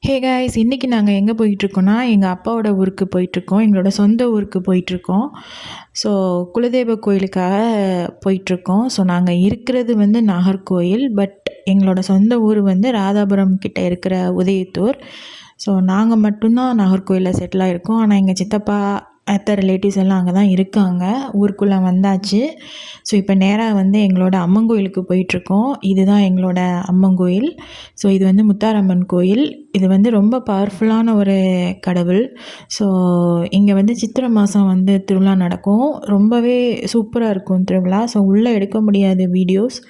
Hey guys, இன்றைக்கி நாங்கள் எங்கே போயிட்டுருக்கோன்னா, எங்கள் அப்பாவோட ஊருக்கு போயிட்டுருக்கோம். எங்களோட சொந்த ஊருக்கு போயிட்டுருக்கோம். ஸோ குலதெய்வ கோயிலுக்காக போயிட்டுருக்கோம். ஸோ நாங்கள் இருக்கிறது வந்து நாகர்கோயில். பட் எங்களோட சொந்த ஊர் வந்து ராதாபுரம் கிட்ட இருக்கிற உதயத்தூர். ஸோ நாங்கள் மட்டும்தான் நாகர்கோயிலில் செட்டில் ஆகிருக்கோம். ஆனால் எங்கள் சித்தப்பா மற்ற ரிலேட்டிவ்ஸ் எல்லாம் அங்கே தான் இருக்காங்க. ஊருக்குள்ளே வந்தாச்சு. ஸோ இப்போ நேராக வந்து எங்களோட அம்மன் கோயிலுக்கு போயிட்டுருக்கோம். இதுதான் எங்களோட அம்மன் கோயில். ஸோ இது வந்து முத்தாரம்மன் கோயில். இது வந்து ரொம்ப பவர்ஃபுல்லான ஒரு கடவுள். ஸோ இங்கே வந்து சித்திரை மாதம் வந்து திருவிழா நடக்கும். ரொம்பவே சூப்பராக இருக்கும் திருவிழா. ஸோ உள்ளே எடுக்க முடியாது வீடியோஸ்.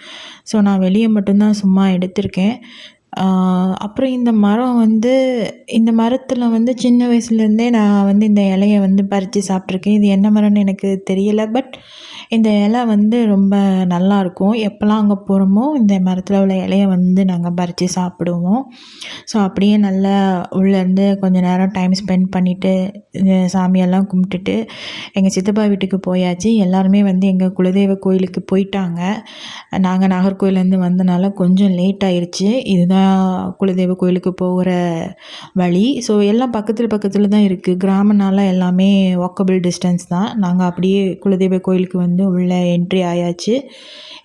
ஸோ நான் வெளியே மட்டும்தான் சும்மா எடுத்திருக்கேன். அப்புறம் இந்த மரத்தில் வந்து சின்ன வயசுலேருந்தே நான் வந்து இந்த இலைய வந்து பறித்து சாப்பிட்ருக்கேன். இது என்ன மரம்னு எனக்கு தெரியலை. பட் இந்த இலை வந்து ரொம்ப நல்லாயிருக்கும். எப்போல்லாம் அங்கே போகிறோமோ இந்த மரத்தில் உள்ள இலைய வந்து நாங்கள் பறித்து சாப்பிடுவோம். ஸோ அப்படியே நல்லா உள்ளேருந்து கொஞ்சம் நேரம் டைம் ஸ்பெண்ட் பண்ணிவிட்டு சாமியெல்லாம் கும்பிட்டுட்டு எங்கள் சித்தப்பா வீட்டுக்கு போயாச்சு. எல்லாருமே வந்து எங்கள் குலதெய்வ கோயிலுக்கு போயிட்டாங்க. நாங்கள் நாகர்கோயிலேருந்து வந்தனால கொஞ்சம் லேட் ஆயிடுச்சு. இதுதான் குலதெய்வ கோயிலுக்கு போகிற வழி. ஸோ எல்லாம் பக்கத்தில் தான் இருக்குது. கிராமனால எல்லாமே வாக்கபிள் டிஸ்டன்ஸ் தான். நாங்கள் அப்படியே குலதெய்வ கோயிலுக்கு வந்து உள்ளே என்ட்ரி ஆயாச்சு.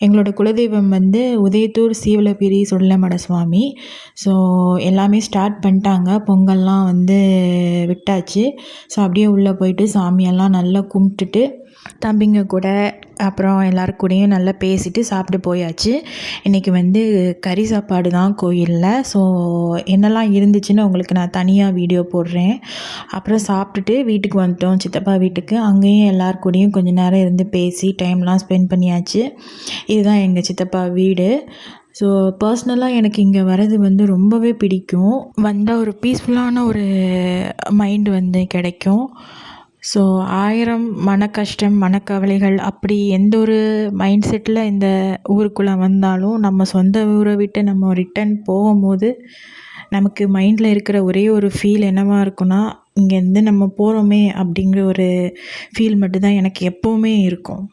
எங்களோட குலதெய்வம் வந்து உதயத்தூர் சீவலப்பிரி சுடலமட சுவாமி. ஸோ எல்லாமே ஸ்டார்ட் பண்ணிட்டாங்க. பொங்கல்லாம் வந்து விட்டாச்சு. ஸோ அப்படியே உள்ளே போயிட்டு சாமியெல்லாம் நல்லா கும்பிட்டுட்டு தம்பிங்க கூட அப்புறம் எல்லாரு கூடயும் நல்லா பேசிட்டு சாப்பிட்டு போயாச்சு. இன்றைக்கி வந்து கறி சாப்பாடு தான் கோயிலில். ஸோ என்னெல்லாம் இருந்துச்சுன்னு உங்களுக்கு நான் தனியாக வீடியோ போடுறேன். அப்புறம் சாப்பிட்டுட்டு வீட்டுக்கு வந்துட்டோம், சித்தப்பா வீட்டுக்கு. அங்கேயும் எல்லாரு கூடயும் கொஞ்சம் நேரம் இருந்து பேசி டைம்லாம் ஸ்பெண்ட் பண்ணியாச்சு. இதுதான் எங்கள் சித்தப்பா வீடு. ஸோ பர்ஸ்னலாக எனக்கு இங்கே வர்றது வந்து ரொம்பவே பிடிக்கும். வந்தால் ஒரு பீஸ்ஃபுல்லான ஒரு மைண்டு வந்து கிடைக்கும். ஸோ 1000 மனக்கஷ்டம் மனக்கவலைகள் அப்படி எந்த ஒரு மைண்ட் செட்டில் இந்த ஊருக்குள்ளே வந்தாலும் நம்ம சொந்த ஊரை விட்டு நம்ம ரிட்டன் போகும்போது நமக்கு மைண்டில் இருக்கிற ஒரே ஒரு ஃபீல் என்னவாக இருக்குன்னா, இங்கேருந்து நம்ம போகிறோமே அப்படிங்கிற ஒரு ஃபீல் மட்டும்தான் எனக்கு எப்போவுமே இருக்கும்.